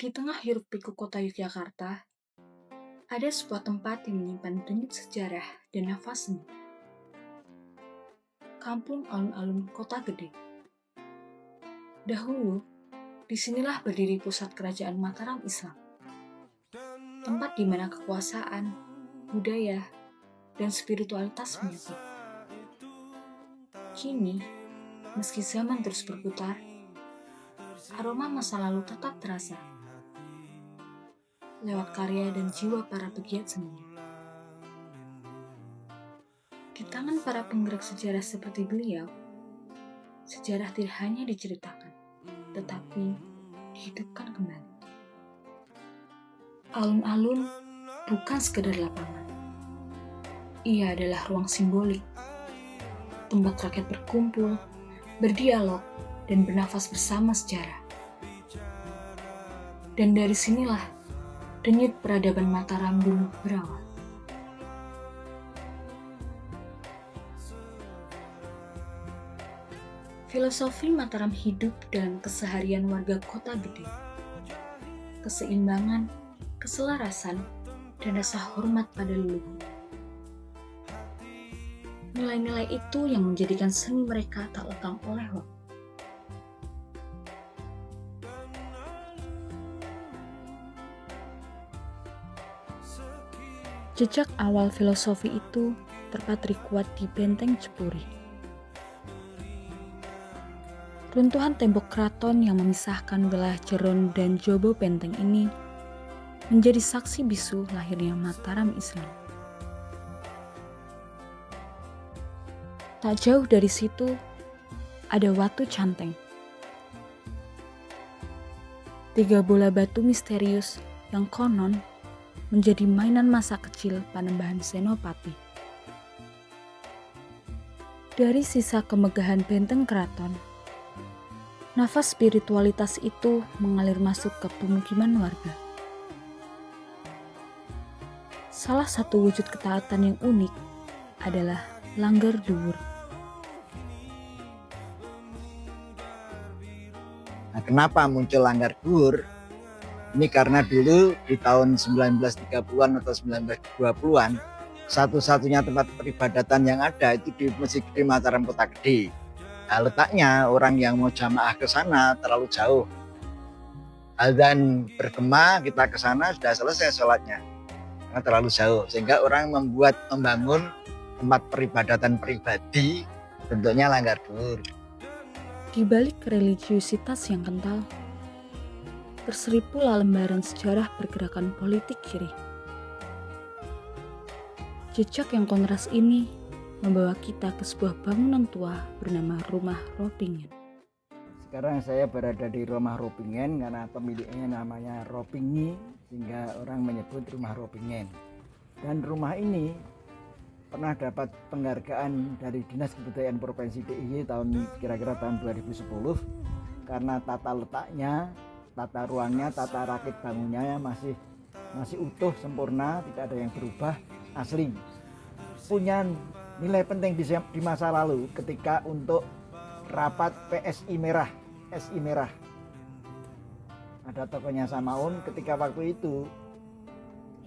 Di tengah hiruk-pikuk kota Yogyakarta, ada sebuah tempat yang menyimpan denyut sejarah dan nafas seni. Kampung Alun-Alun Kota Gede. Dahulu, disinilah berdiri pusat kerajaan Mataram Islam. Tempat di mana kekuasaan, budaya, dan spiritualitas menyatu. Kini, meski zaman terus berputar, aroma masa lalu tetap terasa lewat karya dan jiwa para pegiat seni. Di tangan para penggerak sejarah seperti beliau, sejarah tidak hanya diceritakan, tetapi dihidupkan kembali. Alun-alun bukan sekedar lapangan. Ia adalah ruang simbolik, tempat rakyat berkumpul, berdialog, dan bernafas bersama sejarah. Dan dari sinilah denyut peradaban Mataram dulu berawal. Filosofi Mataram hidup dalam keseharian warga Kota Gede. Keseimbangan, keselarasan, dan rasa hormat pada leluhur. Nilai-nilai itu yang menjadikan seni mereka tak lekang oleh waktu. Jejak awal filosofi itu terpatri kuat di Benteng Cepuri. Runtuhan tembok keraton yang memisahkan wilayah Jeron dan Jobo Benteng ini menjadi saksi bisu lahirnya Mataram Islam. Tak jauh dari situ ada Watu Canteng. 3 bola batu misterius yang konon menjadi mainan masa kecil Panembahan Senopati. Dari sisa kemegahan benteng keraton, nafas spiritualitas itu mengalir masuk ke pemukiman warga. Salah satu wujud ketaatan yang unik adalah langgar dhuwur. Nah, kenapa muncul langgar dhuwur? Ini karena dulu di tahun 1930-an atau 1920-an, satu-satunya tempat peribadatan yang ada itu di Masjid Gede Mataram Kota Gede. Nah, letaknya orang yang mau jamaah ke sana terlalu jauh. Adzan bergema, kita ke sana sudah selesai sholatnya. Karena terlalu jauh, sehingga orang membangun tempat peribadatan pribadi, bentuknya langgar dhuwur. Di balik religiusitas yang kental, terseri pula lembaran sejarah pergerakan politik kiri. Jejak yang kontras ini membawa kita ke sebuah bangunan tua bernama Rumah Ropingen. Sekarang saya berada di Rumah Ropingen karena pemiliknya namanya Ropingi, sehingga orang menyebut Rumah Ropingen. Dan rumah ini pernah dapat penghargaan dari Dinas Kebudayaan Provinsi DIY kira-kira tahun 2010 karena tata letaknya, tata ruangnya, tata rakit bangunnya masih utuh, sempurna, tidak ada yang berubah, asli. Punya nilai penting di masa lalu ketika untuk rapat PSI Merah, SI Merah. Ada tokohnya Samaun ketika waktu itu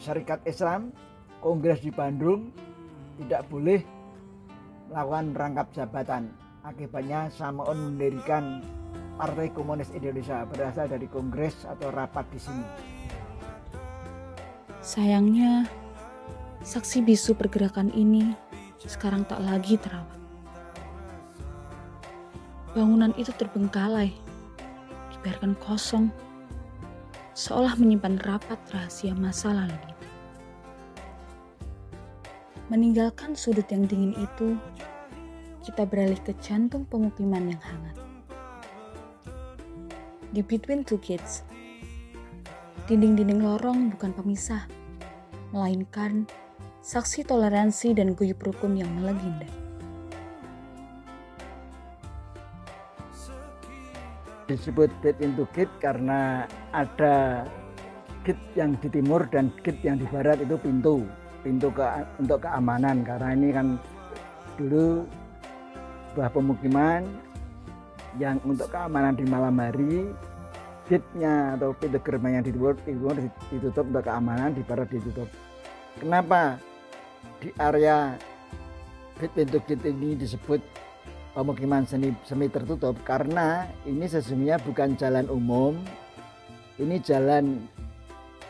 Syarikat Islam Kongres di Bandung tidak boleh melakukan rangkap jabatan. Akibatnya Samaun mendirikan Partai Komunis Indonesia berasal dari kongres atau rapat di sini. Sayangnya, saksi bisu pergerakan ini sekarang tak lagi terawat. Bangunan itu terbengkalai, dibiarkan kosong, seolah menyimpan rapat rahasia masa lalunya. Meninggalkan sudut yang dingin itu, kita beralih ke jantung pemukiman yang hangat. Di Between Two Gates, dinding-dinding lorong bukan pemisah, melainkan saksi toleransi dan guyub rukun yang melegenda. Disebut Between Two Gates karena ada gate yang di timur dan gate yang di barat, itu pintu untuk keamanan, karena ini kan dulu sebuah pemukiman yang untuk keamanan di malam hari gate-nya atau pintu gerbang yang ditutup untuk keamanan, di barat ditutup. Kenapa di area pintu gate ini disebut pemukiman semi tertutup? Karena ini sesungguhnya bukan jalan umum, ini jalan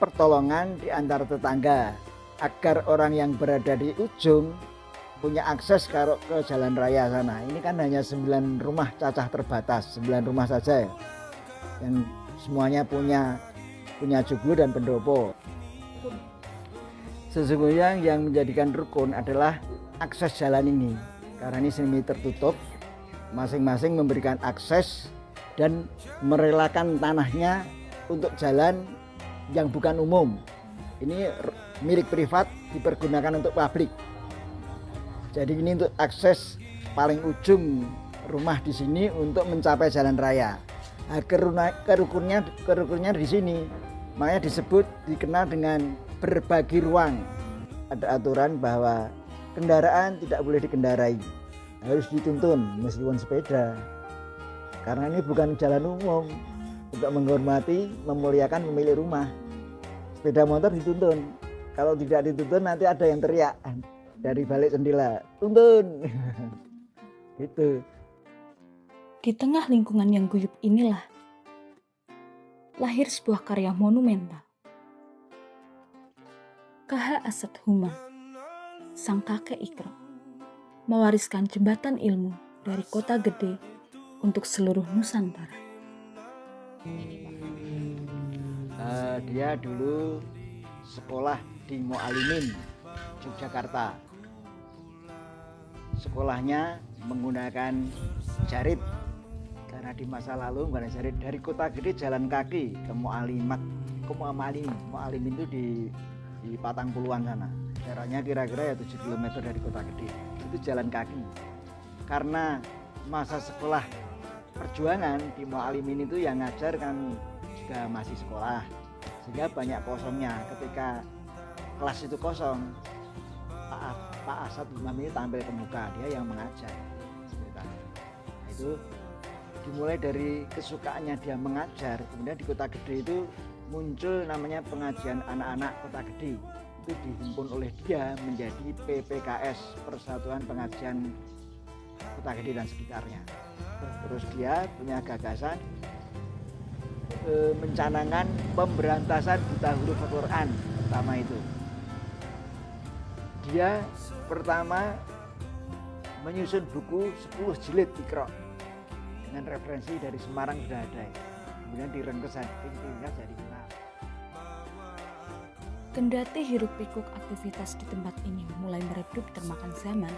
pertolongan di antara tetangga, agar orang yang berada di ujung punya akses ke jalan raya sana. Ini kan hanya 9 rumah cacah terbatas, 9 rumah saja ya, yang semuanya punya joglo dan pendopo. Sesungguhnya yang menjadikan rukun adalah akses jalan ini, karena ini semi tertutup, masing-masing memberikan akses dan merelakan tanahnya untuk jalan yang bukan umum. Ini milik privat, dipergunakan untuk publik. Jadi ini untuk akses paling ujung rumah di sini untuk mencapai jalan raya. Nah, kerukunnya di sini, makanya dikenal dengan berbagi ruang. Ada aturan bahwa kendaraan tidak boleh dikendarai, harus dituntun meskipun sepeda. Karena ini bukan jalan umum, untuk menghormati, memuliakan pemilik rumah. Sepeda motor dituntun, kalau tidak dituntun nanti ada yang teriak dari balik jendela, tuntun. Gitu. Di tengah lingkungan yang guyup inilah lahir sebuah karya monumental. KH Asad Humam, sang kakek Iqra, mewariskan jembatan ilmu dari kota gede untuk seluruh Nusantara. Dia dulu sekolah di Mualimin, Yogyakarta. Sekolahnya menggunakan jarit, karena di masa lalu menggunakan jarit. Dari kota gede jalan kaki ke Mualimin itu di Patang Puluhan sana. Jaraknya kira-kira ya 7 km dari kota gede. Itu jalan kaki. Karena masa sekolah perjuangan di Mualimin itu yang ngajar kan juga masih sekolah, sehingga banyak kosongnya. Ketika kelas itu kosong, Pak Asad Humam ini tampil ke muka, dia yang mengajar. Itu dimulai dari kesukaannya dia mengajar. Kemudian di kota gede itu muncul namanya pengajian anak-anak kota gede. Itu dihimpun oleh dia menjadi PPKS, Persatuan Pengajian Kota Gede dan sekitarnya. Terus dia punya gagasan mencanangkan pemberantasan buta huruf Al-Quran. Pertama itu dia pertama menyusun buku 10 jilid Iqra dengan referensi dari Semarang sudah ada, kemudian direngkes hingga jadi kenal. Kendati hiruk pikuk aktivitas di tempat ini mulai meredup termakan zaman,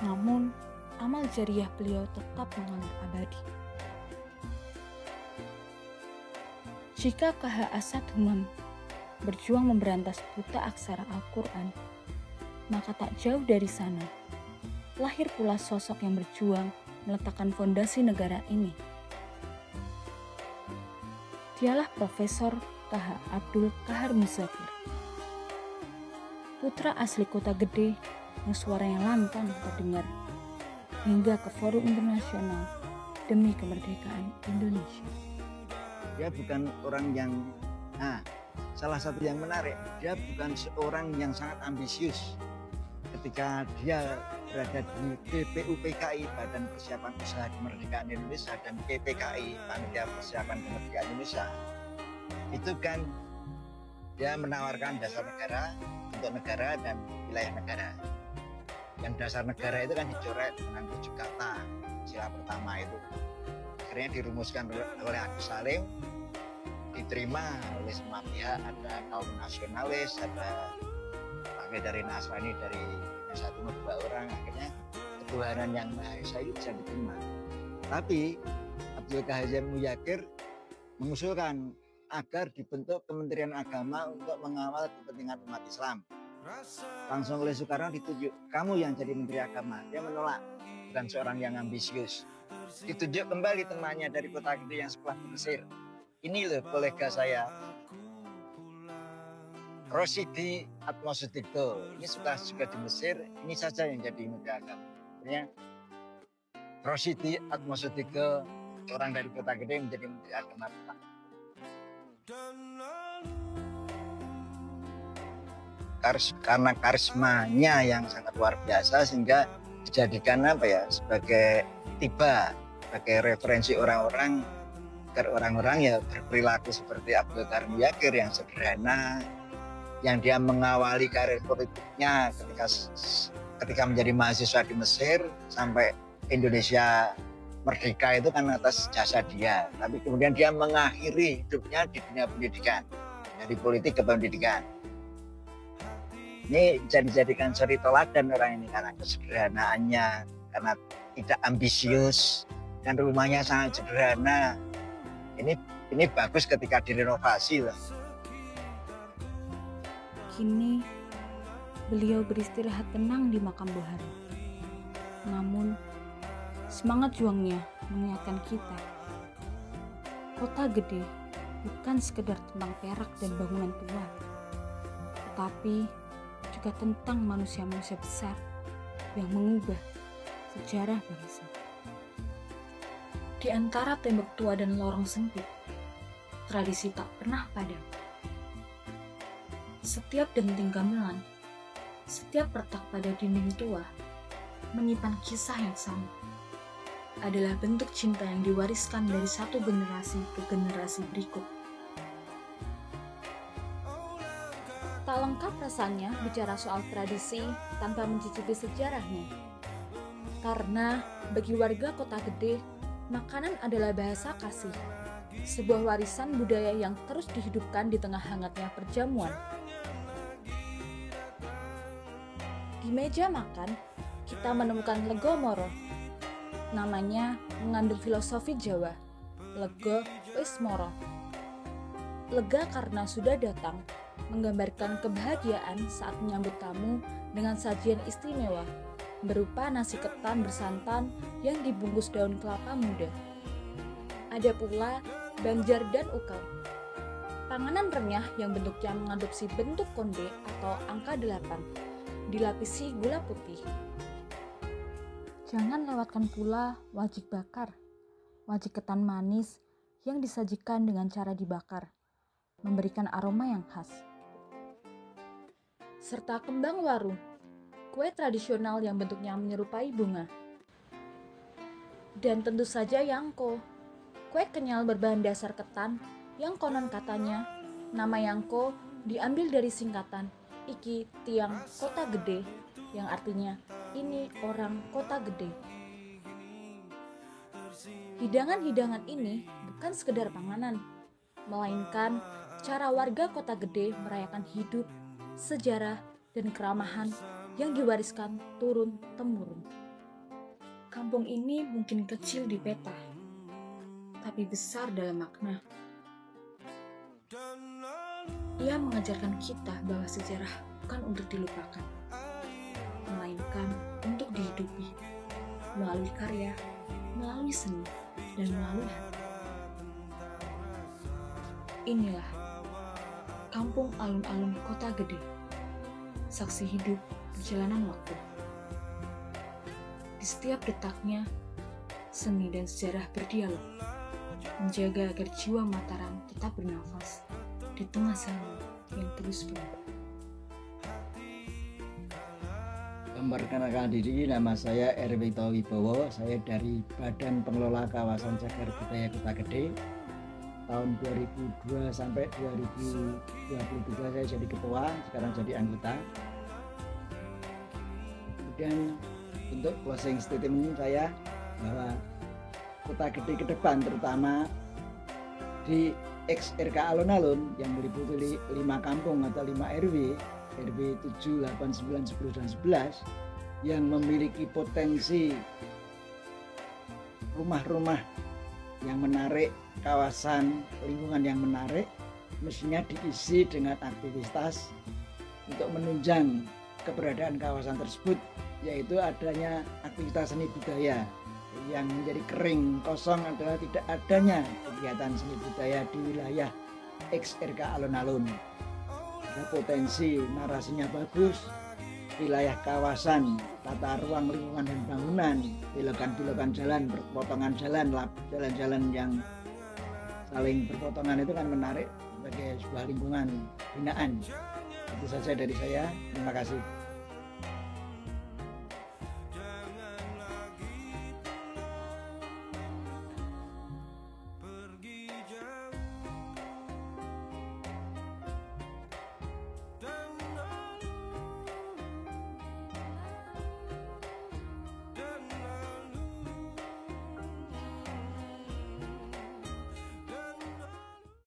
namun amal jariah beliau tetap mengalir abadi. Jika KH Asad Humam berjuang memberantas buta aksara Al-Quran, maka tak jauh dari sana lahir pula sosok yang berjuang meletakkan fondasi negara ini. Dialah Profesor KH Abdul Qahar Muzakir, putra asli kota gede yang suaranya lantang terdengar hingga ke forum internasional demi kemerdekaan Indonesia. Dia bukan orang yang, salah satu yang menarik, dia bukan seorang yang sangat ambisius. Ketika dia berada di BPUPKI, Badan Persiapan Usaha Kemerdekaan Indonesia, dan PPKI, Panitia Persiapan Kemerdekaan Indonesia, itu kan dia menawarkan dasar negara untuk negara dan wilayah negara. Yang dasar negara itu kan dicoret dengan 7 kata, sila pertama itu. Akhirnya dirumuskan oleh Agus Salim, diterima oleh semua pihak, ada kaum nasionalis, ada pakai dari Nasrani, dari yang satu dua orang. Akhirnya ketuhanan yang Maha Esa itu bisa diterima. Tapi Abdul Qahar Muzakir mengusulkan agar dibentuk Kementerian Agama untuk mengawal kepentingan umat Islam. Langsung oleh Soekarno ditunjuk, kamu yang jadi Menteri Agama. Dia menolak, bukan seorang yang ambisius. Ditunjuk kembali temannya dari kota gede yang sekolah di Mesir. Ini loh kolega saya, Rosidi Atmosudiko. Ini sudah juga di Mesir, ini saja yang jadi Menteri Agama. Akhirnya Rosidi Atmosudiko orang dari kota gede menjadi menteri agama. Karena karismanya yang sangat luar biasa sehingga dijadikan sebagai sebagai referensi orang-orang agar orang-orang ya berperilaku seperti Abdul Karim Yakir yang sederhana, yang dia mengawali karir politiknya ketika menjadi mahasiswa di Mesir sampai Indonesia merdeka itu kan atas jasa dia, tapi kemudian dia mengakhiri hidupnya di dunia pendidikan, dari politik ke pendidikan. Ini dijadikan suri teladan orang ini karena kesederhanaannya, karena tidak ambisius dan rumahnya sangat sederhana. Ini bagus ketika direnovasi lah. Kini beliau beristirahat tenang di makam Bohari. Namun semangat juangnya mengingatkan kita, kota gede bukan sekedar tentang perak dan bangunan tua, tetapi juga tentang manusia-manusia besar yang mengubah sejarah bangsa. Di antara tembok tua dan lorong sempit, tradisi tak pernah padam. Setiap denting gamelan, setiap retak pada dinding tua menyimpan kisah yang sama. Adalah bentuk cinta yang diwariskan dari satu generasi ke generasi berikut. Tak lengkap rasanya bicara soal tradisi tanpa mencicipi sejarahnya. Karena bagi warga kota gede, makanan adalah bahasa kasih, sebuah warisan budaya yang terus dihidupkan di tengah hangatnya perjamuan. Di meja makan, kita menemukan lego moro. Namanya mengandung filosofi Jawa, lego wis moro. Lega karena sudah datang, menggambarkan kebahagiaan saat menyambut tamu dengan sajian istimewa, berupa nasi ketan bersantan yang dibungkus daun kelapa muda. Ada pula banjar dan ukal, panganan renyah yang bentuknya mengadopsi bentuk konde atau angka 8, dilapisi gula putih. Jangan lewatkan pula wajik bakar, wajik ketan manis yang disajikan dengan cara dibakar, memberikan aroma yang khas. Serta kembang waru, kue tradisional yang bentuknya menyerupai bunga. Dan tentu saja yangko, kue kenyal berbahan dasar ketan yang konon katanya nama yangko diambil dari singkatan Iki Tiang Kota Gede, yang artinya ini orang kota gede. Hidangan-hidangan ini bukan sekedar panganan, melainkan cara warga kota gede merayakan hidup, sejarah, dan keramahan yang diwariskan turun-temurun. Kampung ini mungkin kecil di peta, tapi besar dalam makna. Ia mengajarkan kita bahwa sejarah bukan untuk dilupakan, melainkan untuk dihidupi melalui karya, melalui seni, dan melalui hati. Inilah kampung alun-alun kota gede, saksi hidup perjalanan waktu. Di setiap detaknya, seni dan sejarah berdialog, menjaga agar jiwa Mataram tetap bernafas di tengah sana yang terus berubah. Memperkenalkan diri, nama saya Erwito Wibowo. Saya dari Badan Pengelola Kawasan Cagar Budaya Kota Gede. Tahun 2002 sampai 2023 saya jadi ketua, sekarang jadi anggota. Kemudian untuk closing statement saya bahwa Kota Gede ke depan, terutama di XRK Alun-Alun yang meliputi 5 kampung atau 5 RW 7, 8, 9, 10, dan 11 yang memiliki potensi rumah-rumah yang menarik, kawasan lingkungan yang menarik, mestinya diisi dengan aktivitas untuk menunjang keberadaan kawasan tersebut, yaitu adanya aktivitas seni budaya. Yang menjadi kering kosong adalah tidak adanya kegiatan seni budaya di wilayah XRK Alun-Alun. Ada potensi narasinya bagus, wilayah kawasan, tata ruang lingkungan dan bangunan, belokan-belokan jalan, perpotongan jalan, jalan-jalan yang saling berpotongan itu kan menarik sebagai sebuah lingkungan binaan. Itu saja dari saya. Terima kasih.